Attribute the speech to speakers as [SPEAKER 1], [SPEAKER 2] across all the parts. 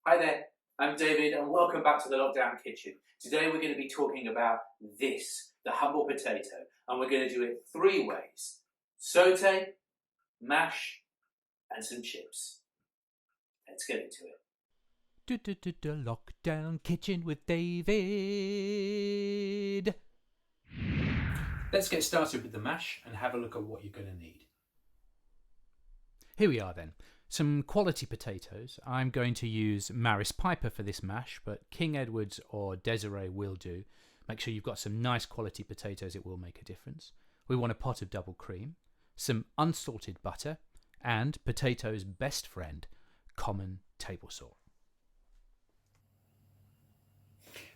[SPEAKER 1] Hi there, I'm David and welcome back to the Lockdown Kitchen. Today we're going to be talking about this, the humble potato, and we're going to do it 3 ways. Saute, mash, and some chips. Let's get into it.
[SPEAKER 2] Lockdown Kitchen with David.
[SPEAKER 1] Let's get started with the mash and have a look at what you're going to need.
[SPEAKER 2] Here we are then. Some quality potatoes. I'm going to use Maris Piper for this mash, but King Edward's or Desiree will do. Make sure you've got some nice quality potatoes, it will make a difference. We want a pot of double cream, some unsalted butter, and potatoes' best friend, common table salt.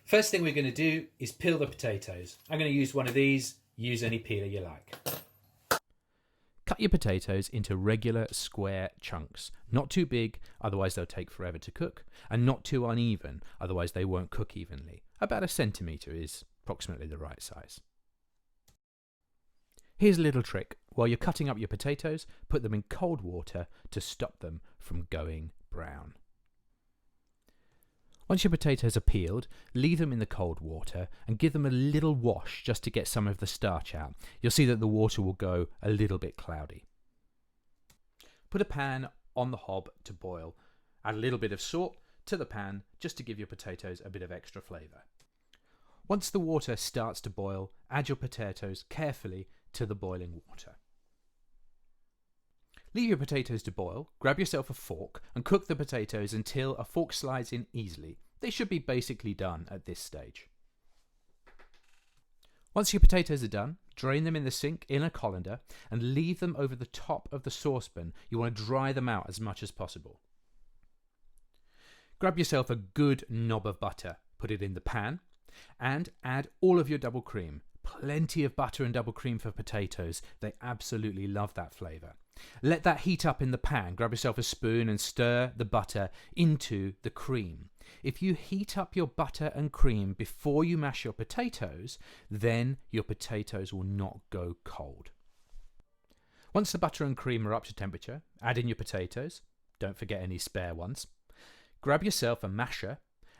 [SPEAKER 2] First thing we're going to do is peel the potatoes. I'm going to use one of these. Use any peeler you like. Cut your potatoes into regular square chunks. Not too big, otherwise they'll take forever to cook, and not too uneven, otherwise they won't cook evenly. About 1 centimetre is approximately the right size. Here's a little trick. While you're cutting up your potatoes, put them in cold water to stop them from going brown. Once your potatoes are peeled, leave them in the cold water and give them a little wash just to get some of the starch out. You'll see that the water will go a little bit cloudy. Put a pan on the hob to boil. Add a little bit of salt to the pan just to give your potatoes a bit of extra flavour. Once the water starts to boil, add your potatoes carefully to the boiling water. Leave your potatoes to boil, grab yourself a fork and cook the potatoes until a fork slides in easily. They should be basically done at this stage. Once your potatoes are done, drain them in the sink in a colander and leave them over the top of the saucepan. You want to dry them out as much as possible. Grab yourself a good knob of butter, put it in the pan and add all of your double cream. Plenty of butter and double cream for potatoes. They absolutely love that flavour. Let that heat up in the pan. Grab yourself a spoon and stir the butter into the cream. If you heat up your butter and cream before you mash your potatoes, then your potatoes will not go cold. Once the butter and cream are up to temperature, add in your potatoes. Don't forget any spare ones. Grab yourself a masher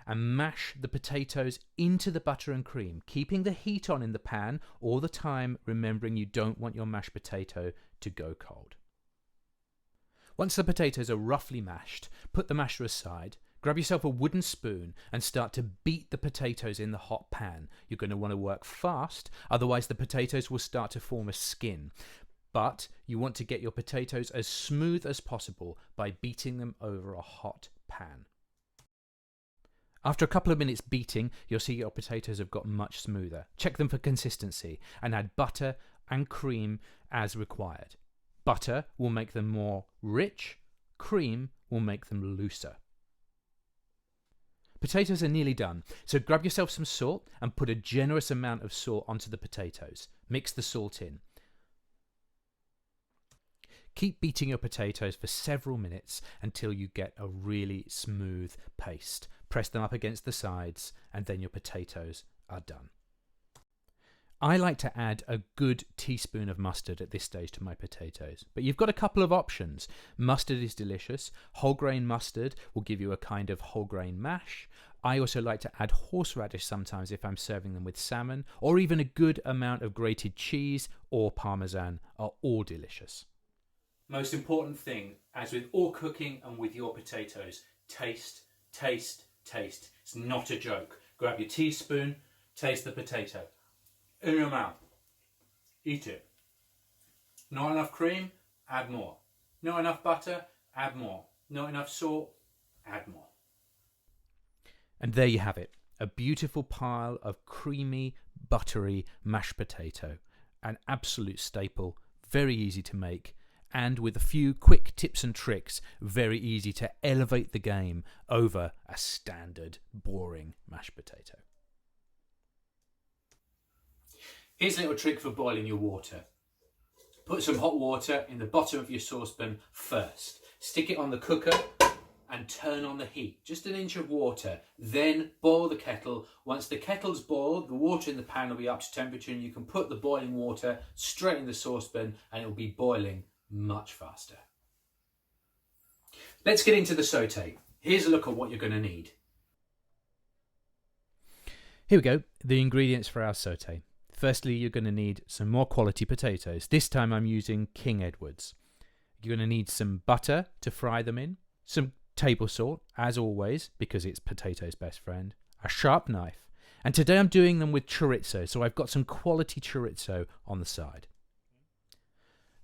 [SPEAKER 2] and mash the potatoes into the butter and cream, keeping the heat on in the pan all the time, remembering you don't want your mashed potato to go cold. Once the potatoes are roughly mashed, put the masher aside, grab yourself a wooden spoon and start to beat the potatoes in the hot pan. You're going to want to work fast, otherwise the potatoes will start to form a skin. But you want to get your potatoes as smooth as possible by beating them over a hot pan. After a couple of minutes beating, you'll see your potatoes have got much smoother. Check them for consistency and add butter and cream as required. Butter will make them more rich, cream will make them looser. Potatoes are nearly done, so grab yourself some salt and put a generous amount of salt onto the potatoes. Mix the salt in. Keep beating your potatoes for several minutes until you get a really smooth paste. Press them up against the sides and then your potatoes are done. I like to add a good teaspoon of mustard at this stage to my potatoes, but you've got a couple of options. Mustard is delicious. Whole grain mustard will give you a kind of whole grain mash. I also like to add horseradish sometimes if I'm serving them with salmon, or even a good amount of grated cheese or parmesan are all delicious. Most important thing, as with all cooking and with your potatoes, taste, taste, taste. It's not a joke. Grab your teaspoon, taste the potato. In your mouth. Eat it. Not enough cream? Add more. Not enough butter? Add more. Not enough salt? Add more. And there you have it. A beautiful pile of creamy, buttery mashed potato. An absolute staple. Very easy to make. And with a few quick tips and tricks, very easy to elevate the game over a standard, boring mashed potato. Here's a little trick for boiling your water. Put some hot water in the bottom of your saucepan first. Stick it on the cooker and turn on the heat. Just an inch of water. Then boil the kettle. Once the kettle's boiled, the water in the pan will be up to temperature and you can put the boiling water straight in the saucepan and it will be boiling much faster. Let's get into the saute. Here's a look at what you're going to need. Here we go, the ingredients for our sauté. Firstly, you're going to need some more quality potatoes. This time I'm using King Edwards. You're going to need some butter to fry them in, some table salt, as always, because it's potato's best friend, a sharp knife, and today I'm doing them with chorizo, so I've got some quality chorizo on the side.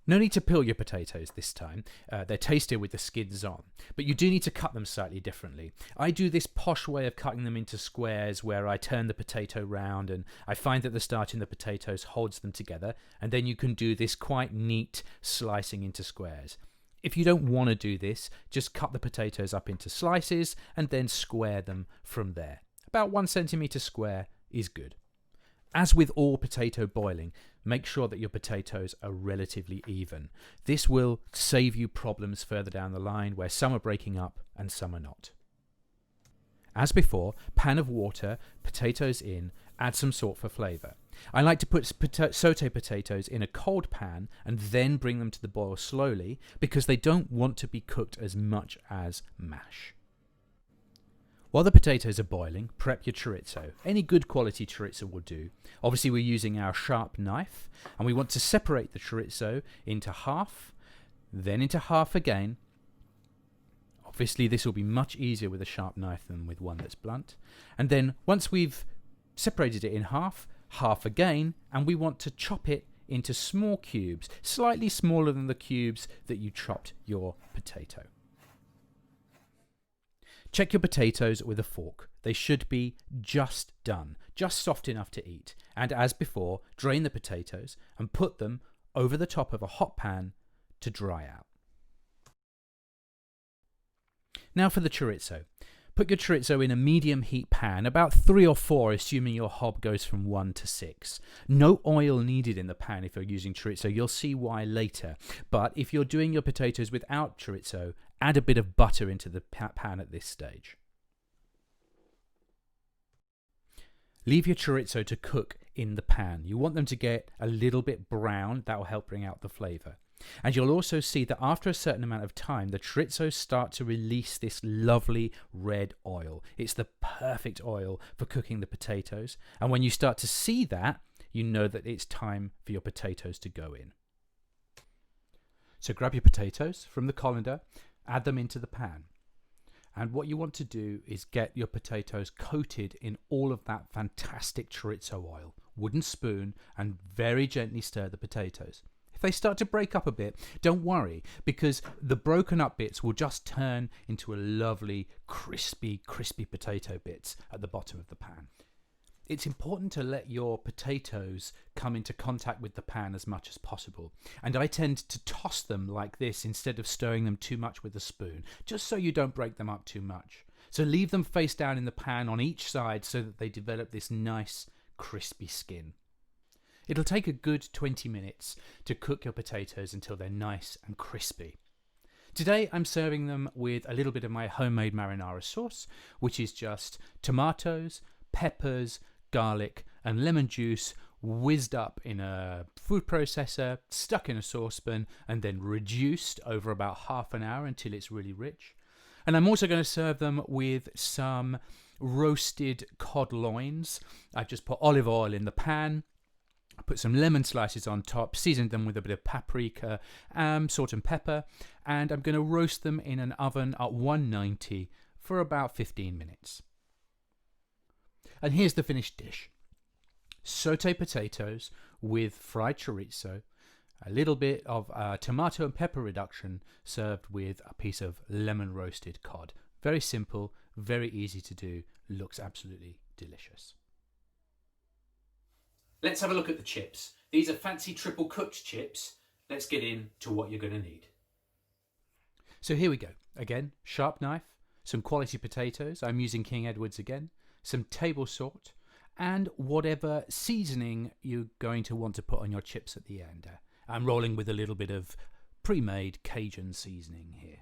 [SPEAKER 2] No need to peel your potatoes this time. They're tastier with the skins on, but you do need to cut them slightly differently. I do this posh way of cutting them into squares where I turn the potato round and I find that the starch in the potatoes holds them together, and then you can do this quite neat slicing into squares. If you don't want to do this, just cut the potatoes up into slices and then square them from there. About 1 centimetre square is good. As with all potato boiling, make sure that your potatoes are relatively even. This will save you problems further down the line where some are breaking up and some are not. As before, pan of water, potatoes in, add some salt for flavour. I like to put sauté potatoes in a cold pan and then bring them to the boil slowly because they don't want to be cooked as much as mash. While the potatoes are boiling, prep your chorizo. Any good quality chorizo will do. Obviously we're using our sharp knife and we want to separate the chorizo into half, then into half again. Obviously this will be much easier with a sharp knife than with one that's blunt. And then once we've separated it in half, half again, and we want to chop it into small cubes, slightly smaller than the cubes that you chopped your potato. Check your potatoes with a fork. They should be just done, just soft enough to eat. And as before, drain the potatoes and put them over the top of a hot pan to dry out. Now for the chorizo. Put your chorizo in a medium heat pan, about 3 or 4, assuming your hob goes from 1 to 6. No oil needed in the pan if you're using chorizo. You'll see why later. But if you're doing your potatoes without chorizo, add a bit of butter into the pan at this stage. Leave your chorizo to cook in the pan. You want them to get a little bit brown. That will help bring out the flavour. And you'll also see that after a certain amount of time, the chorizos start to release this lovely red oil. It's the perfect oil for cooking the potatoes. And when you start to see that, you know that it's time for your potatoes to go in. So grab your potatoes from the colander, add them into the pan. And what you want to do is get your potatoes coated in all of that fantastic chorizo oil. Wooden spoon, and very gently stir the potatoes. If they start to break up a bit, don't worry, because the broken up bits will just turn into a lovely crispy potato bits at the bottom of the pan. It's important to let your potatoes come into contact with the pan as much as possible. And I tend to toss them like this instead of stirring them too much with a spoon, just so you don't break them up too much. So leave them face down in the pan on each side so that they develop this nice crispy skin. It'll take a good 20 minutes to cook your potatoes until they're nice and crispy. Today I'm serving them with a little bit of my homemade marinara sauce, which is just tomatoes, peppers, garlic and lemon juice whizzed up in a food processor, stuck in a saucepan and then reduced over about half an hour until it's really rich. And I'm also going to serve them with some roasted cod loins. I've just put olive oil in the pan. I put some lemon slices on top, seasoned them with a bit of paprika, salt and pepper, and I'm going to roast them in an oven at 190 for about 15 minutes. And here's the finished dish. Sauté potatoes with fried chorizo, a little bit of tomato and pepper reduction served with a piece of lemon roasted cod. Very simple, very easy to do, looks absolutely delicious. Let's have a look at the chips. These are fancy triple cooked chips. Let's get into what you're going to need. So here we go. Again, sharp knife, some quality potatoes. I'm using King Edwards again. Some table salt, and whatever seasoning you're going to want to put on your chips at the end. I'm rolling with a little bit of pre-made Cajun seasoning here.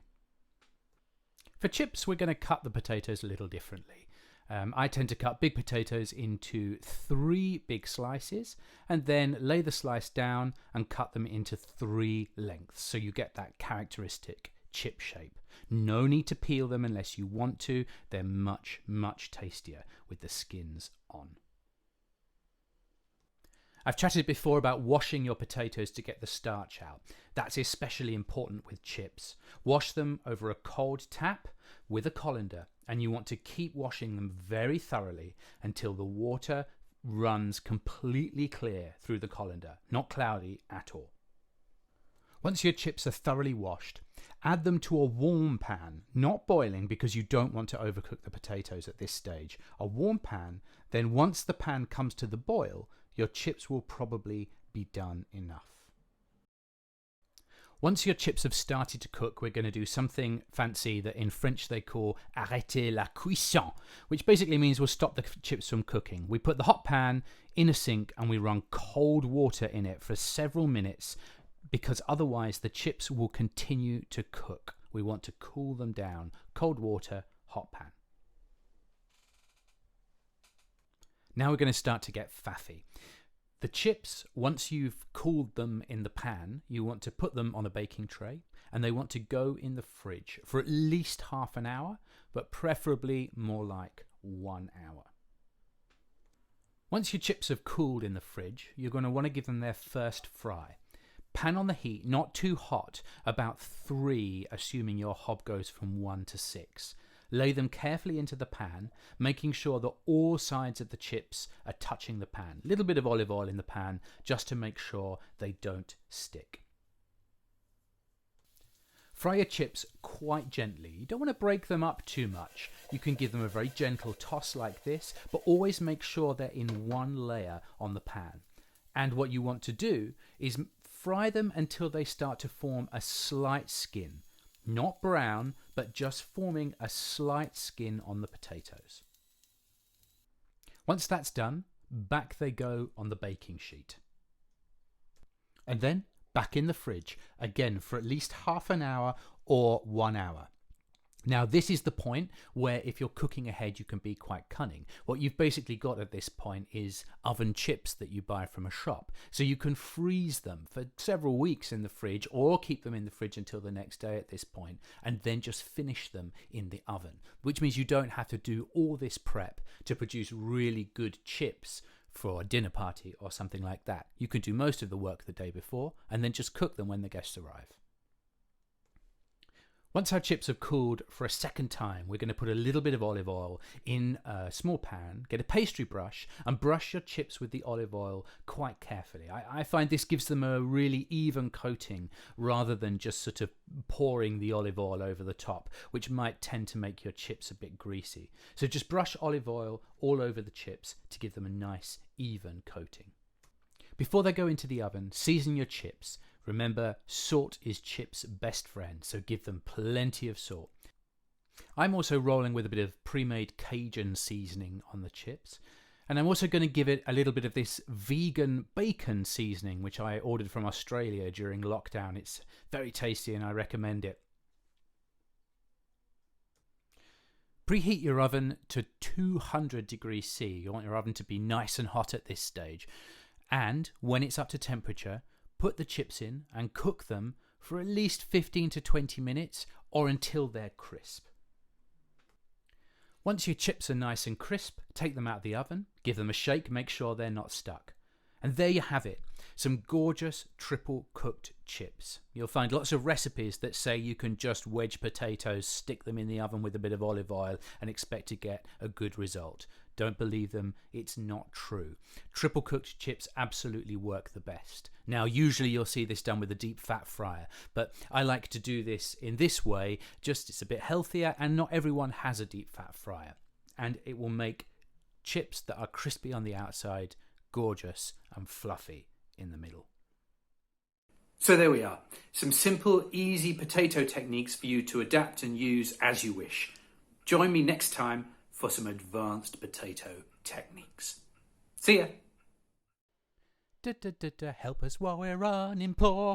[SPEAKER 2] For chips, we're going to cut the potatoes a little differently. I tend to cut big potatoes into 3 big slices and then lay the slice down and cut them into 3 lengths so you get that characteristic chip shape. No need to peel them unless you want to. They're much, much tastier with the skins on. I've chatted before about washing your potatoes to get the starch out. That's especially important with chips. Wash them over a cold tap with a colander, and you want to keep washing them very thoroughly until the water runs completely clear through the colander, not cloudy at all. Once your chips are thoroughly washed, add them to a warm pan, not boiling because you don't want to overcook the potatoes at this stage. A warm pan, then once the pan comes to the boil, your chips will probably be done enough. Once your chips have started to cook, we're going to do something fancy that in French they call arrêter la cuisson, which basically means we'll stop the chips from cooking. We put the hot pan in a sink and we run cold water in it for several minutes because otherwise the chips will continue to cook. We want to cool them down. Cold water, hot pan. Now we're going to start to get faffy. The chips, once you've cooled them in the pan, you want to put them on a baking tray and they want to go in the fridge for at least half an hour, but preferably more like 1 hour. Once your chips have cooled in the fridge, you're going to want to give them their first fry. Pan on the heat, not too hot, about 3, assuming your hob goes from 1 to 6. Lay them carefully into the pan, making sure that all sides of the chips are touching the pan. A little bit of olive oil in the pan just to make sure they don't stick. Fry your chips quite gently. You don't want to break them up too much. You can give them a very gentle toss like this, but always make sure they're in one layer on the pan. And what you want to do is fry them until they start to form a slight skin. Not brown, but just forming a slight skin on the potatoes. Once that's done, back they go on the baking sheet. And then back in the fridge, again for at least half an hour or 1 hour. Now this is the point where if you're cooking ahead you can be quite cunning. What you've basically got at this point is oven chips that you buy from a shop. So you can freeze them for several weeks in the fridge or keep them in the fridge until the next day at this point and then just finish them in the oven. Which means you don't have to do all this prep to produce really good chips for a dinner party or something like that. You can do most of the work the day before and then just cook them when the guests arrive. Once our chips have cooled for a second time, we're going to put a little bit of olive oil in a small pan, get a pastry brush and brush your chips with the olive oil quite carefully. I find this gives them a really even coating rather than just sort of pouring the olive oil over the top, which might tend to make your chips a bit greasy. So just brush olive oil all over the chips to give them a nice even coating. Before they go into the oven, season your chips. Remember, salt is chips' best friend, so give them plenty of salt. I'm also rolling with a bit of pre-made Cajun seasoning on the chips. And I'm also going to give it a little bit of this vegan bacon seasoning, which I ordered from Australia during lockdown. It's very tasty and I recommend it. Preheat your oven to 200 degrees C. You want your oven to be nice and hot at this stage. And when it's up to temperature, put the chips in and cook them for at least 15 to 20 minutes or until they're crisp. Once your chips are nice and crisp, take them out of the oven, give them a shake, make sure they're not stuck. And there you have it, some gorgeous triple cooked chips. You'll find lots of recipes that say you can just wedge potatoes, stick them in the oven with a bit of olive oil and expect to get a good result. Don't believe them, it's not true. Triple cooked chips absolutely work the best. Now usually you'll see this done with a deep fat fryer, but I like to do this in this way, just it's a bit healthier and not everyone has a deep fat fryer. And it will make chips that are crispy on the outside, gorgeous and fluffy in the middle. So there we are, some simple, easy potato techniques for you to adapt and use as you wish. Join me next time for some advanced potato techniques. See ya! Help us while we're unemployed.